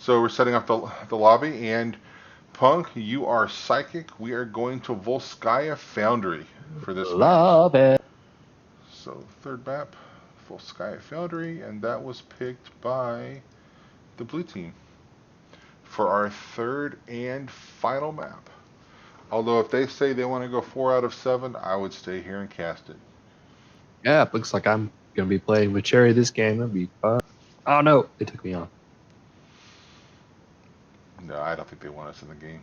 So we're setting up the lobby, and Punk, you are psychic. We are going to Volskaya Foundry for this match. Love it. So third map, Volskaya Foundry, and that was picked by the blue team for our third and final map. Although if they say they want to go 4 out of 7, I would stay here and cast it. Yeah, it looks like I'm gonna be playing with Cherry this game. That'd be fun. Oh no, they took me on. No, I don't think they want us in the game.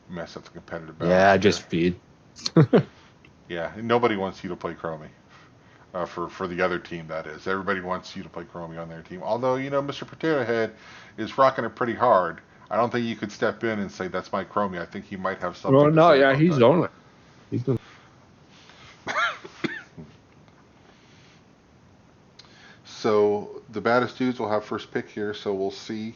Mess up the competitive balance Yeah, there. just feed. Yeah, nobody wants you to play Chromie. For the other team, that is. Everybody wants you to play Chromie on their team. Although, Mr. Potato Head is rocking it pretty hard. I don't think you could step in and say, that's my Chromie. I think he might have Oh something to no, say yeah, about he's that. on it. He's doing. So, the baddest dudes will have first pick here, so we'll see.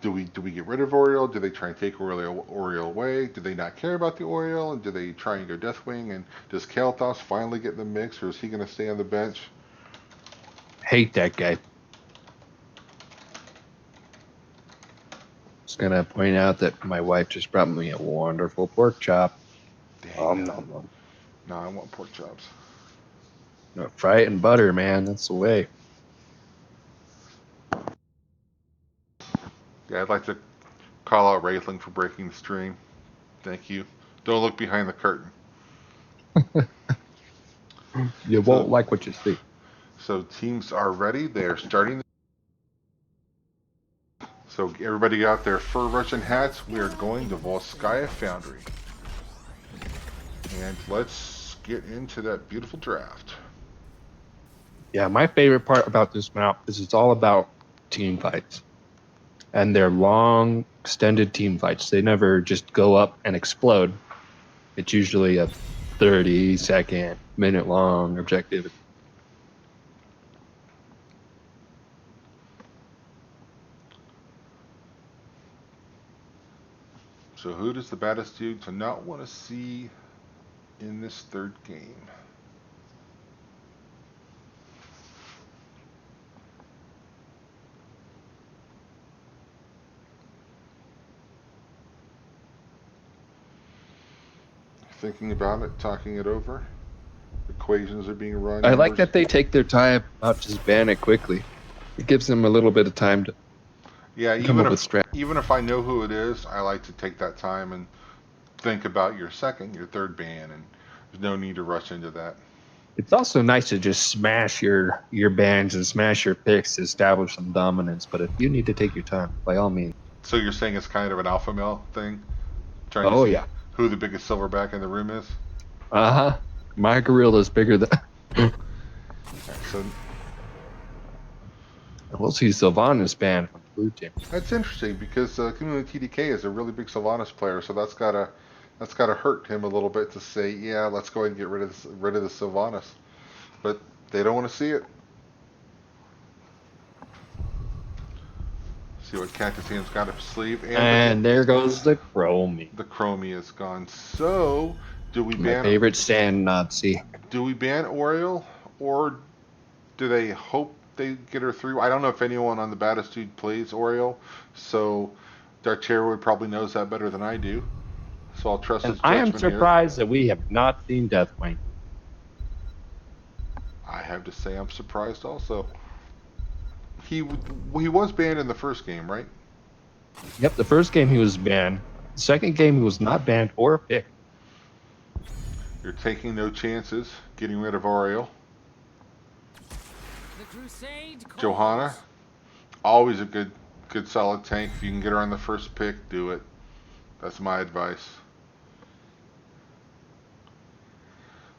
Do we get rid of Oriole? Do they try and take Oriole away? Do they not care about the Oriole? And do they try and go Deathwing? And does Kael'thas finally get in the mix, or is he going to stay on the bench? Hate that guy. Just gonna point out that my wife just brought me a wonderful pork chop. Dang. Nom, nom. No, I want pork chops. No, fry it in butter, man. That's the way. Yeah, I'd like to call out Wraithling for breaking the stream. Thank you. Don't look behind the curtain. You So, won't like what you see. so teams are ready. They are starting. So everybody got their fur Russian hats. We are going to Volskaya Foundry, and let's get into that beautiful draft. Yeah, my favorite part about this map is it's all about team fights. And they're long, extended team fights. They never just go up and explode. It's usually a 30-second, minute long objective. So who does the baddest dude to not want to see in this third game? Thinking about it, talking it over. Equations are being run. I like Numbers. that they take their time, not just ban it quickly. It gives them a little bit of time to Yeah, come even up with if strategy. even if I know who it is, I like to take that time and think about your second, your third ban, and there's no need to rush into that. It's also nice to just smash your bands and smash your picks to establish some dominance. But if you need to take your time, by all means. So you're saying it's kind of an alpha male thing, trying to Oh see yeah. who the biggest silverback in the room is. Uh-huh. My gorilla is bigger than Okay, so we'll see Sylvanas banned from the blue team. that's interesting because Community TDK is a really big Sylvanas player, so that's gotta hurt him a little bit to say, yeah, let's go ahead and get rid of the Sylvanas, but they don't want to see it. See what Cactus Hand's got up his sleeve, and And there goes the Chromie. the Chromie is gone. So do we My ban favorite sand Nazi. do we ban Oriole, or do they hope they get her through? I don't know if anyone on the baddest dude plays Oriole, so Darchero probably knows that better than I do. So I'll trust And his I am judgment here. surprised that we have not seen Deathwing. I have to say I'm surprised also. He he was banned in the first game, right? Yep, the first game he was banned. The second game he was not banned or picked. You're taking no chances getting rid of Oriole. Johanna, always a good solid tank. If you can get her on the first pick, do it. That's my advice.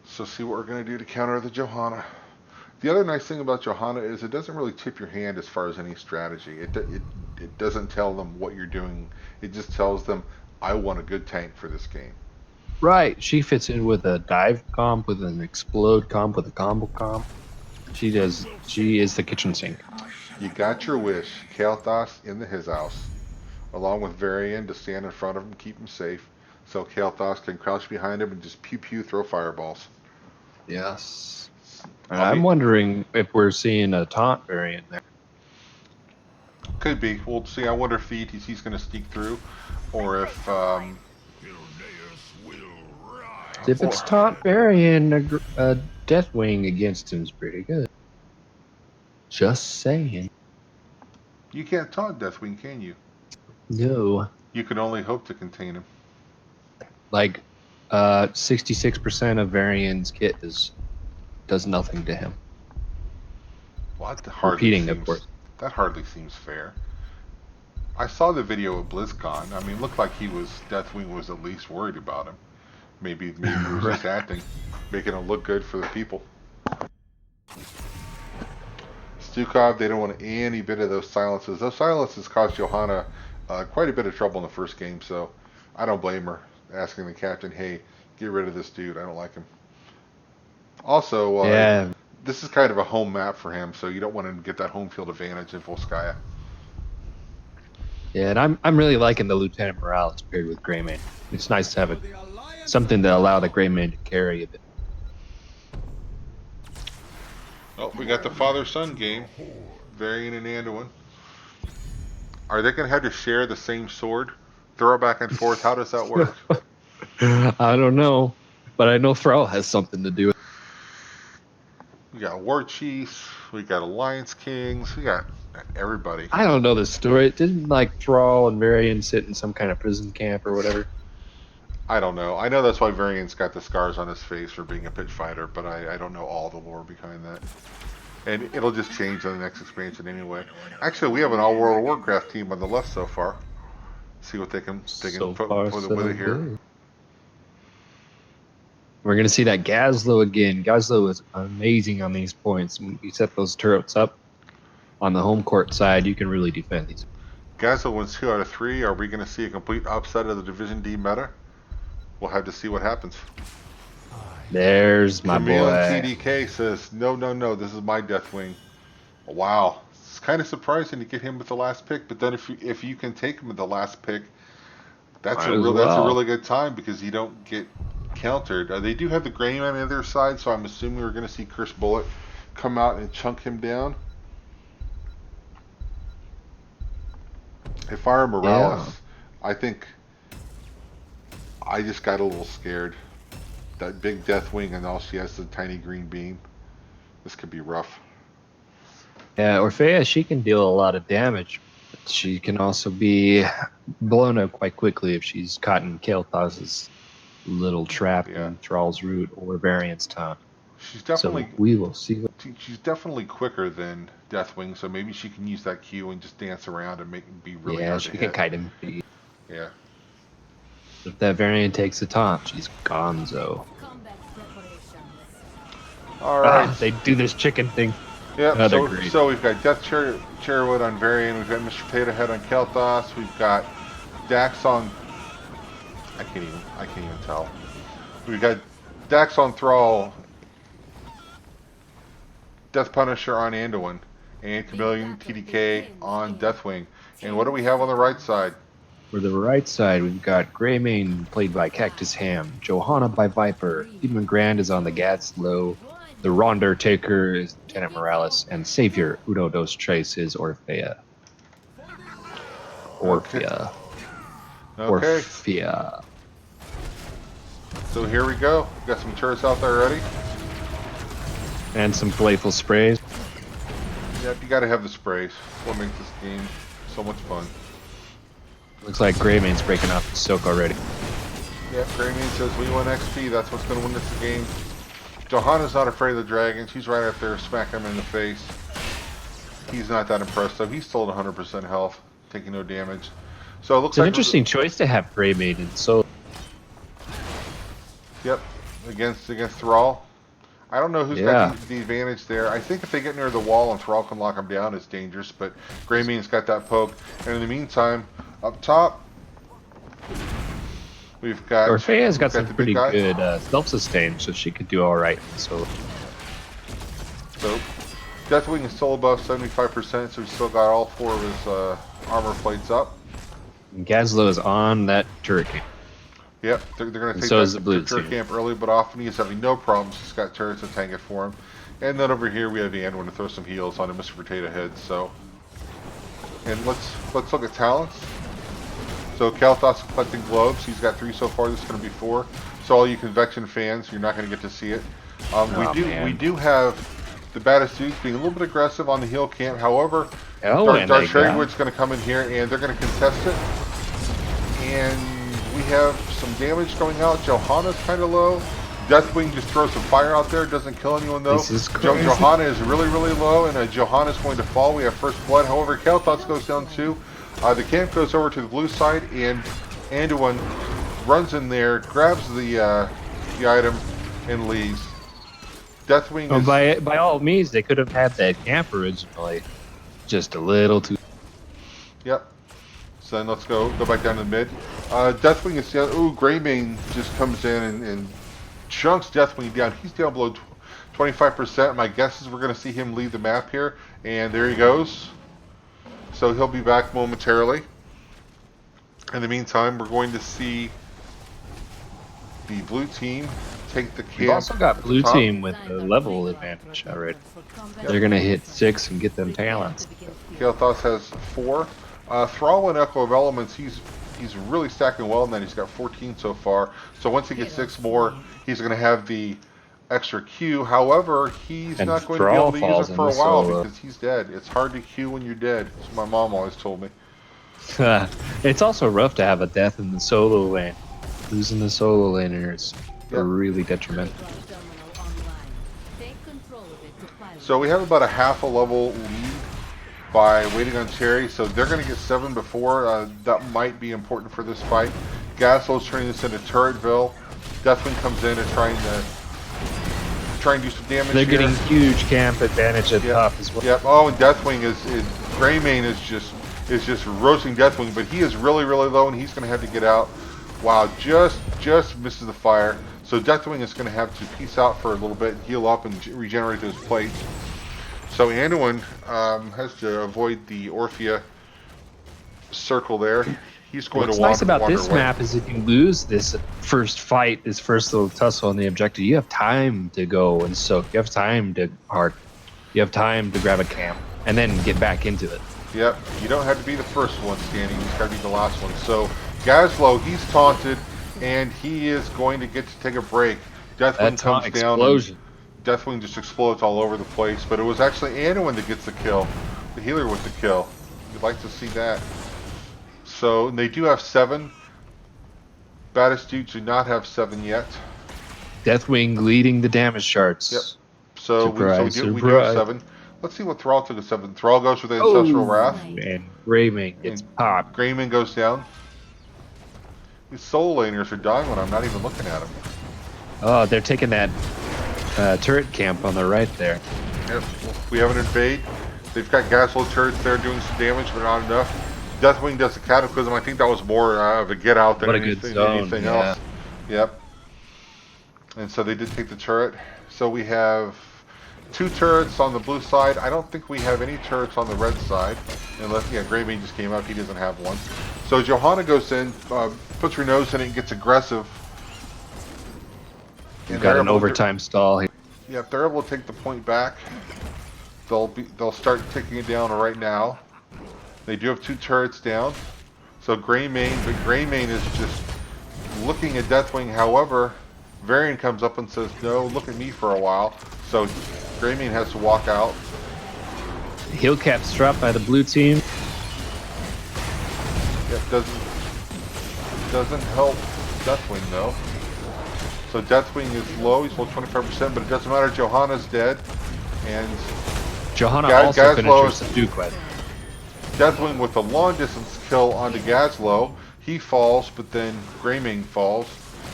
So see what we're gonna do to counter the Johanna. The other nice thing about Johanna is it doesn't really tip your hand as far as any strategy. It doesn't tell them what you're doing. It just tells them I want a good tank for this game. Right, she fits in with a dive comp, with an explode comp, with a combo comp. She does. She is the kitchen sink. You got your wish. Kael'thas in the his house, along with Varian to stand in front of him, keep him safe, so Kael'thas can crouch behind him and just pew pew throw fireballs. Yes. And I'll I'm be wondering if we're seeing a taunt variant there. Could be. We'll see. I wonder if the ETC's going to sneak through, or if If it's taunt Varian, a Deathwing against him is pretty good. Just saying. you can't taunt Deathwing, can you? No. You can only hope to contain him. Like, 66% of Varian's kit does nothing to him. Well, Repeating, of course. That hardly seems fair. I saw the video of BlizzCon. I mean, it looked like Deathwing was at least worried about him. Maybe he was just acting, making him look good for the people. Stukov, they don't want any bit of those silences. Those silences cost Johanna quite a bit of trouble in the first game, so I don't blame her asking the captain, hey, get rid of this dude. I don't like him. Also, this is kind of a home map for him, so you don't want him to get that home field advantage in Volskaya. Yeah, and I'm really liking the Lieutenant Morales paired with Greymane. It's nice to have something to allow the Greymane to carry a bit. Oh, we got the father-son game. Varian and Anduin. Are they going to have to share the same sword? Throw it back and forth? How does that work? I don't know, but I know Thrall has something to do with it. We got War Chiefs. We got Alliance Kings. We got everybody. I don't know the story. Didn't like Thrall and Varian sit in some kind of prison camp or whatever? I don't know. I know that's why Varian's got the scars on his face for being a pit fighter, but I don't know all the lore behind that. And it'll just change on the next expansion anyway. Actually, we have an all World of Warcraft team on the left so far. See what they can put with it here. Good. We're going to see that Gazlo again. Gazlo is amazing on these points. When you set those turrets up on the home court side, you can really defend these. Gazlo wins 2 out of 3. Are we going to see a complete upset of the Division D meta? We'll have to see what happens. There's my Camille boy. TDK says, no, this is my Deathwing. Wow. It's kind of surprising to get him with the last pick, but then if you can take him with the last pick, that's a really good time because you don't get countered. They do have the Greymane on the other side, so I'm assuming we're going to see Curse Bullet come out and chunk him down. If I were Morales, I think I just got a little scared. That big Deathwing and all she has is a tiny green beam. This could be rough. Yeah, Orphea, she can deal a lot of damage. But she can also be blown up quite quickly if she's caught in Kael'thas's little trap in Thrall's Root or Variant's Taunt. She's definitely. So we will see. She's definitely quicker than Deathwing, so maybe she can use that Q and just dance around and make him be really hard to hit. Yeah, she can kite him. Yeah. If that Variant takes a taunt, she's gonzo. All right. They do this chicken thing. Yeah, so we've got Death Cherwood on Varian, we've got Mr. Potato Head on Kael'thas, we've got Dax on I can't even tell. We've got Dax on Thrall, Death Punisher on Anduin, and Chameleon TDK on Deathwing. And what do we have on the right side? For the right side, we've got Greymane, played by Cactus Ham, Johanna by Viper, Demon Grand is on the Gadslow, the Ronder Taker is Lieutenant Morales, and Savior Udo Dos Tres is Orphea. Orphea. Okay. Orphea. So here we go. Got some turrets out there ready. And some playful sprays. Yep, you gotta have the sprays. What makes this game so much fun. Looks like Greymane's breaking off the soak already. Yep, Greymane says we want XP, that's what's gonna win this game. Johanna's not afraid of the dragon. She's right up there smacking him in the face. He's not that impressed though. He's still at 100% health, taking no damage. So it looks like an interesting choice to have Greymane in so. Yep, against Thrall. I don't know who's got the advantage there. I think if they get near the wall and Thrall can lock him down, it's dangerous. But Greymane's got that poke. And in the meantime, up top, we've got Orphea's got some pretty good self-sustain, so she could do all right. So Deathwing is still above 75%, so he's still got all 4 of his armor plates up. And Gazlo is on that turret camp. Yep, they're going to take that turret camp early, but often he's having no problems. He's got turrets to tank it for him. And then over here we have Anduin to throw some heals on a Mr. Potato Head. So And let's look at talents. So Kalthos collecting globes. He's got 3 so far. This is going to be 4. So all you Convection fans, you're not going to get to see it. We do have the Baddest dudes being a little bit aggressive on the heel camp. However, Dark Sherrywood's going to come in here and they're going to contest it. And we have some damage going out. Johanna's kind of low. Deathwing just throws some fire out there. Doesn't kill anyone though. This is crazy. Johanna is really low, and Johanna's going to fall. We have first blood. However, Kalthos goes down too. The camp goes over to the blue side, and Anduin runs in there, grabs the item, and leaves. Deathwing is... By all means, they could have had that camp originally. Just a little too... Yep. So then let's go back down to the mid. Deathwing is... Ooh, Greymane just comes in and chunks Deathwing down. He's down below 25%. My guess is we're going to see him leave the map here. And there he goes. So he'll be back momentarily. In the meantime, we're going to see the blue team take the camp. We've also got blue team with the level advantage already. They're going to hit 6 and get them talents. Kalthos has 4. Thrall and Echo of Elements, he's really stacking well in that. He's got 14 so far. So once he gets 6 more, he's going to have the extra Q. However, he's not going to be able to use it for a while because he's dead. It's hard to Q when you're dead. That's what my mom always told me. It's also rough to have a death in the solo lane. Losing the solo laners are really detrimental. So we have about a half a level lead by waiting on Cherry. So they're going to get 7 before. That might be important for this fight. Gaslow's turning this into Turretville. Deathwing comes in and trying to do some damage. They're getting huge camp advantage at top as well. Yep. Oh, and Deathwing is Greymane is just roasting Deathwing, but he is really low, and he's going to have to get out. Wow, just misses the fire. So Deathwing is going to have to peace out for a little bit, heal up, and regenerate those plates. So Anduin has to avoid the Orphea circle there. He's going What's to wander nice about this away. map is if you lose this first fight, this first little tussle on the objective, you have time to go and soak. You have time to hard. You have time to grab a camp and then get back into it. Yep, you don't have to be the first one standing. You just got to be the last one. So Gaslow, he's taunted, and he is going to get to take a break. Deathwing comes down. Deathwing just explodes all over the place. But it was actually Anduin that gets the kill. The healer with the kill. You'd like to see that. So they do have 7. Baddest dudes do not have 7 yet. Deathwing leading the damage charts. Yep. So we do have 7. Let's see what Thrall took a 7. Thrall goes with the Ancestral Wrath. And Greymane gets popped. Greymane goes down. These solo laners are dying when I'm not even looking at them. Oh, they're taking that turret camp on the right there. Yep. We have an invade. They've got Gaslow turrets there doing some damage, but not enough. Deathwing does the Cataclysm. I think that was more of a get out than anything else. Yep. And so they did take the turret. So we have 2 turrets on the blue side. I don't think we have any turrets on the red side. Unless, Greymane just came up. He doesn't have one. So Johanna goes in, puts her nose in it, and gets aggressive. We've got an overtime stall here. Yeah, if they're able to take the point back, they'll start taking it down right now. They do have 2 turrets down. So Greymane is just looking at Deathwing. However, Varian comes up and says, no, look at me for a while. So Greymane has to walk out. Heal caps dropped by the blue team. It doesn't help Deathwing though. So Deathwing is low, he's low 25%, but it doesn't matter. Johanna's dead. And Johanna also finishes the Duke quest. Deathwing with a long distance kill onto Gaslow. He falls, but then Greymane falls.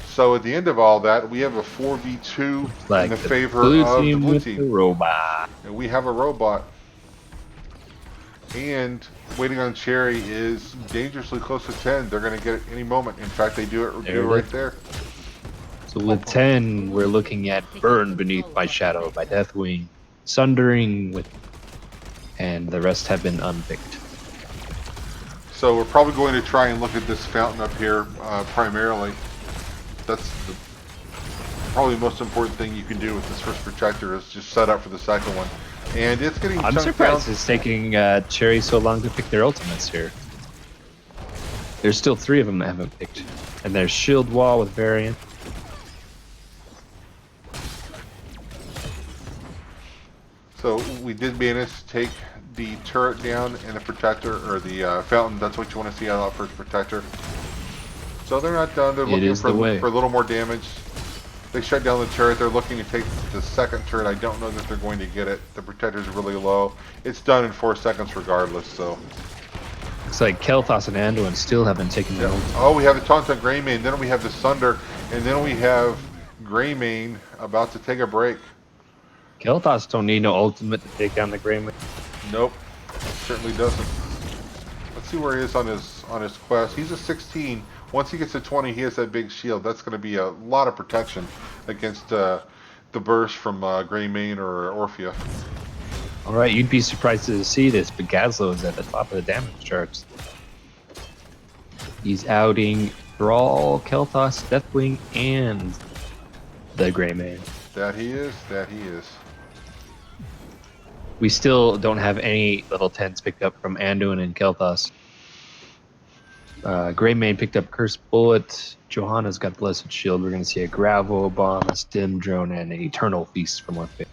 So at the end of all that, we have a 4v2 in the favor of the blue team. The robot. And we have a robot. And waiting on Cherry is dangerously close to 10. They're going to get it any moment. In fact, they do it right there. So with 10, we're looking at Burn Beneath My Shadow by Deathwing, Sundering with, and the rest have been unpicked. So we're probably going to try and look at this fountain up here primarily. That's probably the most important thing you can do with this first protector is just set up for the second one. And it's getting I'm chunked surprised down. it's taking Cherry so long to pick their ultimates here. There's still 3 of them that haven't picked. And there's Shield Wall with Variant. So we did manage to take the turret down and the protector, or the fountain. That's what you want to see out for the protector. So they're not done. They're looking for a little more damage. They shut down the turret. They're looking to take the second turret. I don't know that they're going to get it. The protector's really low. It's done in 4 seconds regardless, so. Looks like Kel'Thas and Anduin still haven't taken their ultimate. Oh, we have the taunt on Greymane. Then we have the Sunder. And then we have Greymane about to take a break. Kel'Thas don't need no ultimate to take down the Greymane. Nope, certainly doesn't. Let's see where he is on his quest. He's a 16. Once he gets to 20, he has that big shield. That's going to be a lot of protection against the burst from Greymane or Orphea. All right, you'd be surprised to see this, but Gazlo is at the top of the damage charts. He's outing Thrall, Kel'Thas, Deathwing, and the Greymane. That he is. That he is. We still don't have any level 10s picked up from Anduin and Kel'Thas. Greymane picked up Cursed Bullet. Johanna's got Blessed Shield. We're going to see a Gravel Bomb, a Stim Drone, and an Eternal Feast from Orphea.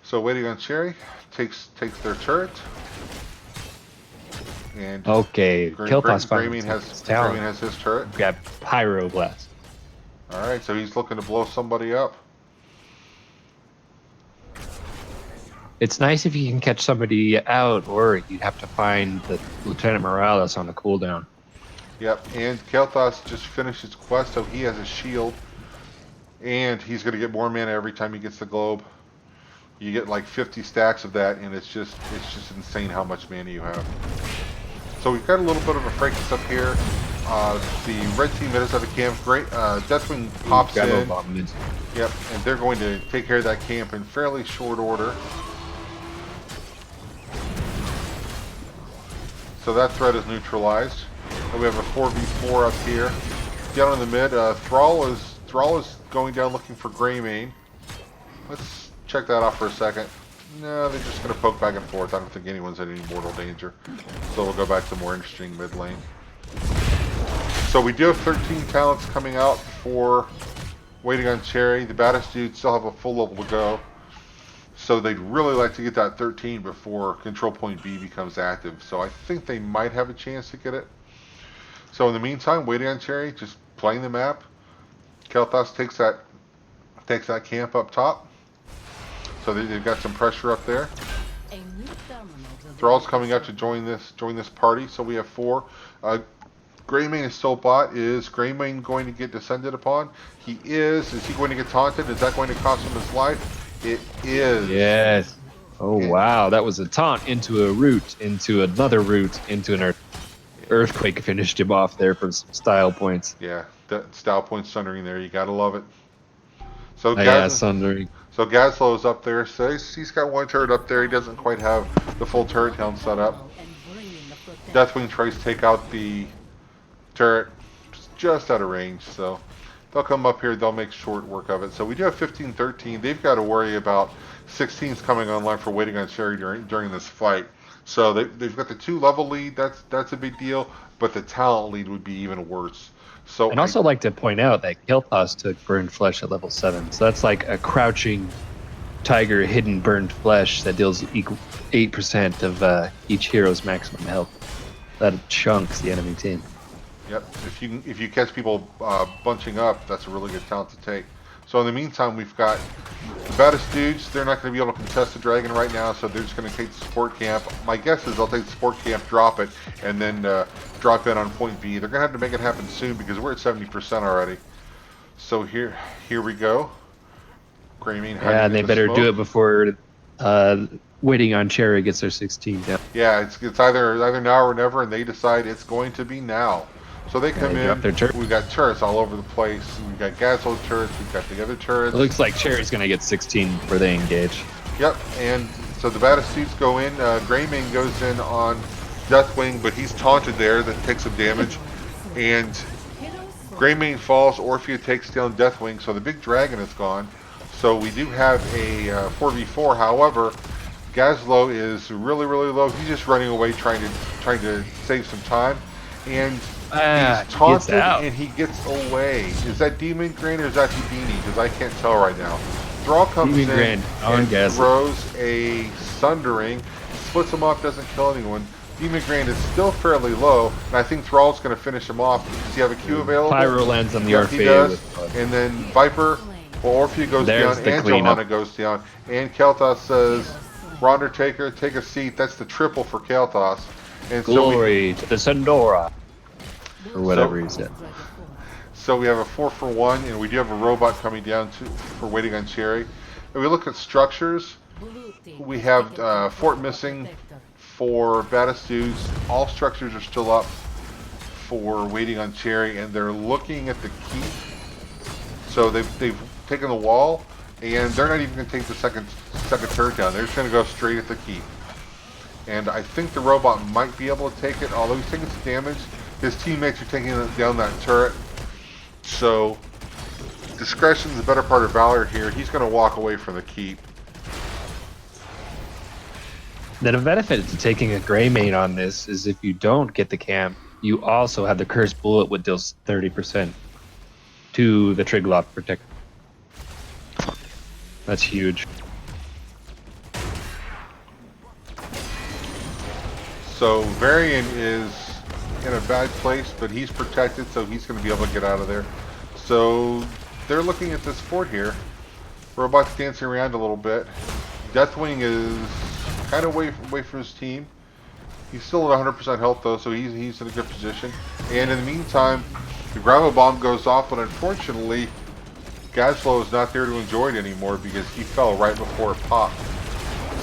So waiting on Cherry takes their turret. And okay, Kel'Thas Greymane has his turret. We got Pyroblast. All right, so he's looking to blow somebody up. It's nice if you can catch somebody out, or you'd have to find the Lieutenant Morales on the cooldown. Yep, and Kel'Thas just finished his quest, so he has a shield. And he's going to get more mana every time he gets the globe. You get like 50 stacks of that, and it's just insane how much mana you have. So we've got a little bit of a fracas up here. The red team is at a camp. Great, Deathwing pops in. Yep, and they're going to take care of that camp in fairly short order. So that threat is neutralized. And we have a 4v4 up here. Down in the mid, Thrall is going down looking for Greymane. Let's check that out for a second. No, they're just going to poke back and forth. I don't think anyone's in any mortal danger. So we'll go back to more interesting mid lane. So we do have 13 talents coming out for waiting on Cherry. The Baddest dudes still have a full level to go. So they'd really like to get that 13 before Control Point B becomes active. So I think they might have a chance to get it. So in the meantime, waiting on Cherry, just playing the map. Kel'Thas takes that camp up top. So they've got some pressure up there. Thrall's coming up to join this party. So we have 4. Greymane is still bot. Is Greymane going to get descended upon? He is. Is he going to get taunted? Is that going to cost him his life? It is. Yes. Oh, wow. That was a taunt into a root, into another root, into an earthquake. Finished him off there for some style points. Yeah, that style point sundering there. You gotta love it. So yeah, sundering. So Gazlo is up there. So he's got one turret up there. He doesn't quite have the full turret helm set up. Deathwing tries to take out the turret just out of range. So they'll come up here. They'll make short work of it. So we do have 15-13. They've got to worry about 16s coming online for waiting on Cherry during this fight. So they've got the 2 level lead. That's a big deal. But the talent lead would be even worse. So I'd also like to point out that Kel'Thas took Burned Flesh at level 7. So that's like a crouching tiger hidden burned flesh that deals equal 8% of each hero's maximum health. That chunks the enemy team. Yep. If you catch people bunching up, that's a really good talent to take. So in the meantime, we've got the Baddest dudes. They're not going to be able to contest the dragon right now, so they're just going to take the support camp. My guess is they'll take the support camp, drop it, and then drop in on point B. They're going to have to make it happen soon because we're at 70% already. So here we go. Greymane. Yeah, they better do it before waiting on Cherry gets their 16 down. Yeah, it's either now or never, and they decide it's going to be now. So they come in. We've got turrets all over the place. We've got Gazlo turrets. We've got the other turrets. It looks like Cherry's going to get 16 before they engage. Yep, and so the Baddest dudes go in. Greymane goes in on Deathwing, but he's taunted there. That takes some damage. And Greymane falls. Orphea takes down Deathwing, so the big dragon is gone. So we do have a 4v4. However, Gazlo is really, really low. He's just running away, trying to save some time, and he's He gets taunted out. and he gets away. Is that Demon Grain or is that Houdini? Because I can't tell right now. Thrall comes Demon in Grain on and Gazlo. throws a Sundering, splits him off, doesn't kill anyone. Demon Grain is still fairly low, and I think Thrall's going to finish him off. Does he have a Q available? Pyro lands on the Yep, he Orphea. does. And then Viper, well, Orphea goes There's down, the and cleanup. Johanna goes down. And Kel'Thas says, Undertaker, take a seat. That's the triple for Kel'Thas. And Glory to the Sandora. Or whatever he said. So we have a 4-for-1, and we do have a robot coming down for waiting on Cherry. If we look at structures, we have Fort missing for Baddest Dudez. All structures are still up for waiting on Cherry, and they're looking at the keep. So they've taken the wall, and they're not even going to take the second turret down. They're just going to go straight at the keep. And I think the robot might be able to take it, although he's taking some damage. His teammates are taking down that turret. So discretion's the better part of valor here. He's going to walk away from the keep. The benefit to taking a gray main on this is if you don't get the camp, you also have the cursed bullet, which deals 30% to the Triglock protector. That's huge. So Varian is in a bad place, but he's protected, so he's going to be able to get out of there. So they're looking at this fort here. Robot's dancing around a little bit. Deathwing is kind of away from his team. He's still at 100% health though, so he's in a good position. And in the meantime, the gravel bomb goes off, but unfortunately, Gazlo is not there to enjoy it anymore because he fell right before it popped.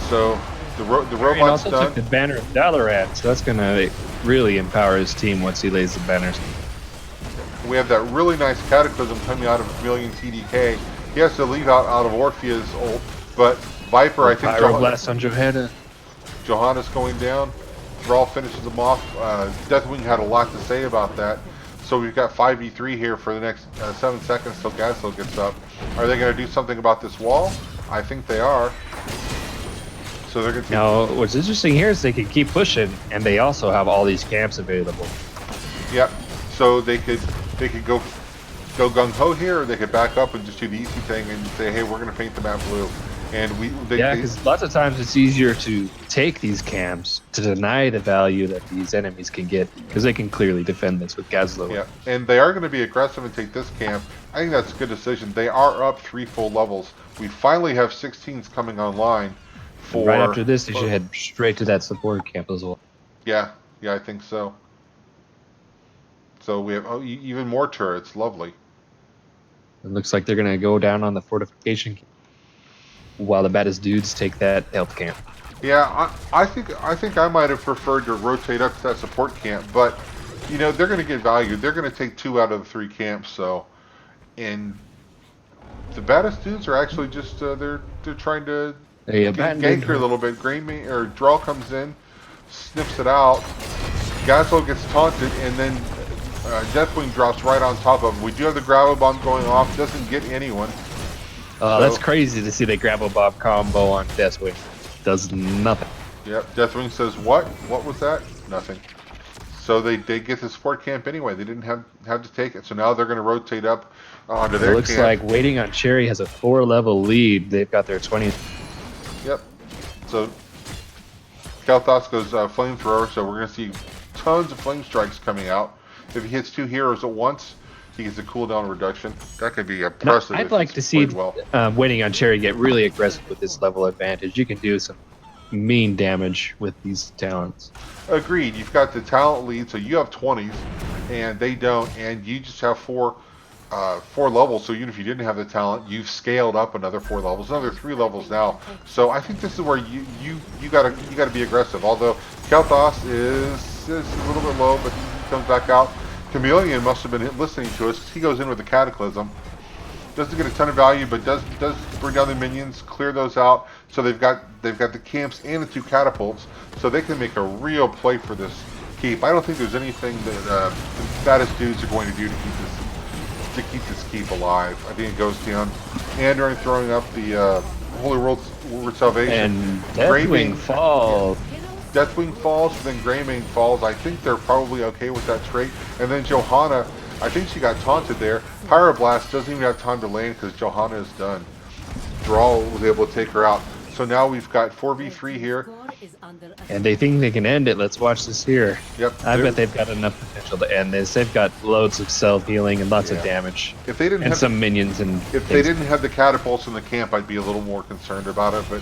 So the robot's also done. took the banner of Dalaran, so that's gonna really empower his team once he lays the banners. We have that really nice Cataclysm coming out of Chameleon TDK. He has to leave out of Orphea's ult, but Viper, I think Pyroblast on Johanna. Johanna's going down. Thrall finishes him off. Deathwing had a lot to say about that. So we've got 5v3 here for the next 7 seconds till Gazlo gets up. Are they going to do something about this wall? I think they are. So they're going to. Now, what's interesting here is they can keep pushing, and they also have all these camps available. Yep. So they could go gung ho here, or they could back up and just do the easy thing and say, hey, we're going to paint the map blue. And because lots of times it's easier to take these camps to deny the value that these enemies can get, because they can clearly defend this with Gazlo. Yeah, and they are going to be aggressive and take this camp. I think that's a good decision. They are up 3 full levels. We finally have 16s coming online. Right after this, they should head straight to that support camp as well. Yeah, I think so. So we have even more turrets. Lovely. It looks like they're going to go down on the fortification camp, while the Baddest Dudez take that health camp. Yeah, I think I might have preferred to rotate up to that support camp, but you know they're going to get value. They're going to take 2 out of the 3 camps. So, and the Baddest Dudez are actually just they're trying to gank her a little bit. Draw comes in, snips it out. Gazlo gets taunted, and then Deathwing drops right on top of him. We do have the gravel bomb going off. Doesn't get anyone. So, that's crazy to see the gravel bomb combo on Deathwing. Does nothing. Yep, Deathwing says, what? What was that? Nothing. So they get the support camp anyway. They didn't have to take it. So now they're going to rotate up onto their camp. It looks like Waiting on Cherry has a 4-level lead. They've got their 20th. Yep. So Kel'Thas goes flamethrower, so we're going to see tons of flame strikes coming out. If he hits 2 heroes at once, he gets a cooldown reduction. That could be impressive. I'd like to see Waiting on Cherry get really aggressive with this level advantage. You can do some mean damage with these talents. Agreed. You've got the talent lead, so you have 20s, and they don't, and you just have 4 levels. So even if you didn't have the talent, you've scaled up another 4 levels, another 3 levels now. So I think this is where you gotta be aggressive. Although Kel'Thas is a little bit low, but he comes back out. Chameleon must have been listening to us. He goes in with the Cataclysm. Doesn't get a ton of value, but does bring down the minions, clear those out. So they've got the camps and the 2 catapults, so they can make a real play for this keep. I don't think there's anything that the Baddest Dudez are going to do to keep to keep this keep alive. I think it goes down. Andor throwing up the Holy Word Salvation. And Deathwing falls. Deathwing falls, and then Greymane falls. I think they're probably okay with that trait. And then Johanna, I think she got taunted there. Pyroblast doesn't even have time to land because Johanna is done. Thrall was able to take her out. So now we've got 4v3 here. And they think they can end it. Let's watch this here. Yep. I bet they've got enough potential to end this. They've got loads of self-healing and lots of damage. If they didn't and have some minions and if they didn't have the catapults in the camp, I'd be a little more concerned about it. But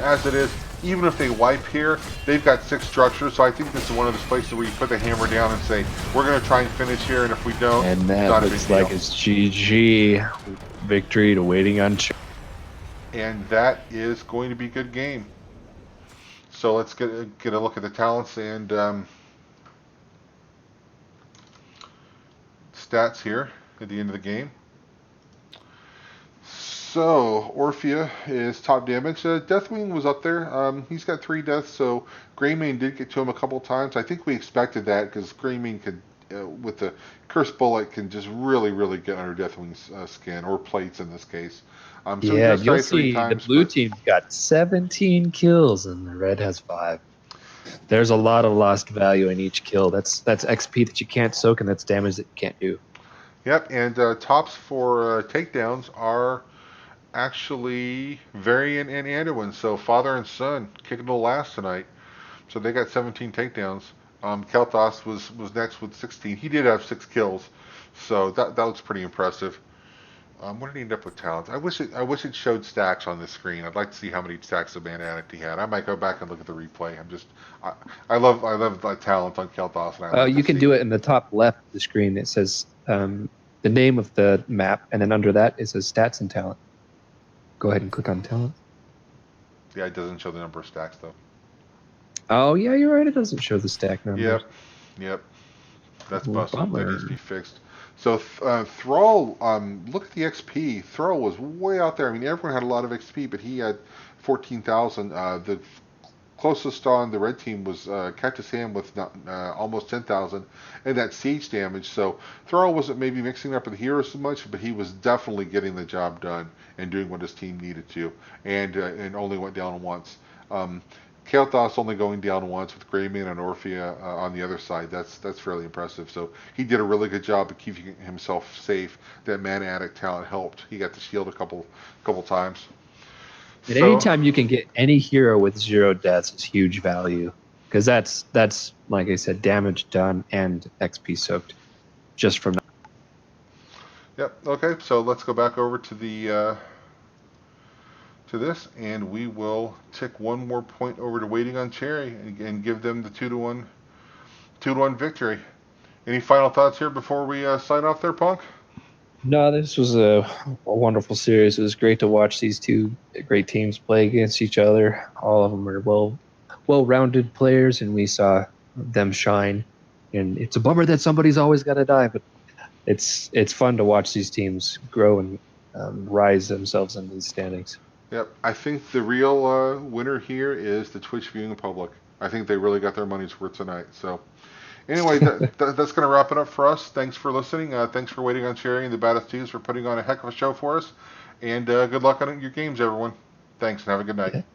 as it is, even if they wipe here, they've got 6 structures. So I think this is one of those places where you put the hammer down and say, we're going to try and finish here. And if we don't, and that not looks like it's GG. Victory to waiting on. And that is going to be a good game. So let's get a look at the talents and stats here at the end of the game. So Orphea is top damage. Deathwing was up there. He's got 3 deaths, so Greymane did get to him a couple times. I think we expected that because Greymane could, with the Cursed Bullet, can just really get under Deathwing's skin, or plates in this case. So yeah, you'll see the blue team got 17 kills and the red has 5. There's a lot of lost value in each kill. That's XP that you can't soak, and that's damage that you can't do. Yep, and tops for takedowns are actually Varian and Anduin. So father and son kicking the last tonight. So they got 17 takedowns. Kel'Thas was next with 16. He did have 6 kills, so that looks pretty impressive. What did he end up with talents? I wish it showed stacks on the screen. I'd like to see how many stacks of Mana Addict he had. I might go back and look at the replay. I love the talent on Kel'Thas. You can do it in the top left of the screen. It says the name of the map, and then under that it says stats and talent. Go ahead and click on talent. Yeah, it doesn't show the number of stacks though. Oh yeah, you're right. It doesn't show the stack numbers. Yep. That's busted. That needs to be fixed. So Thrall, look at the XP. Thrall was way out there. I mean, everyone had a lot of XP, but he had 14,000. The closest on the red team was Cactus Ham with almost 10,000, and that siege damage. So Thrall wasn't maybe mixing up with the heroes so much, but he was definitely getting the job done and doing what his team needed to, and only went down once. Kel'Thas only going down once with Greymane and Orphea on the other side. That's fairly impressive. So he did a really good job of keeping himself safe. That Mana Addict talent helped. He got the shield a couple times. And anytime you can get any hero with 0 deaths is huge value, because that's like I said, damage done and XP soaked just from. Yep. Okay. So let's go back over to the. To this, and we will tick one more point over to Waiting on Cherry and give them the 2-1 victory. Any final thoughts here before we sign off there, Punk? No, this was a wonderful series. It was great to watch these 2 great teams play against each other. All of them are well-rounded players, and we saw them shine. And it's a bummer that somebody's always got to die, but it's fun to watch these teams grow and rise themselves in these standings. Yep, I think the real winner here is the Twitch viewing public. I think they really got their money's worth tonight. So, anyway, that's going to wrap it up for us. Thanks for listening. Thanks for Waiting on Cherry and the Baddest Twos for putting on a heck of a show for us. And good luck on your games, everyone. Thanks, and have a good night.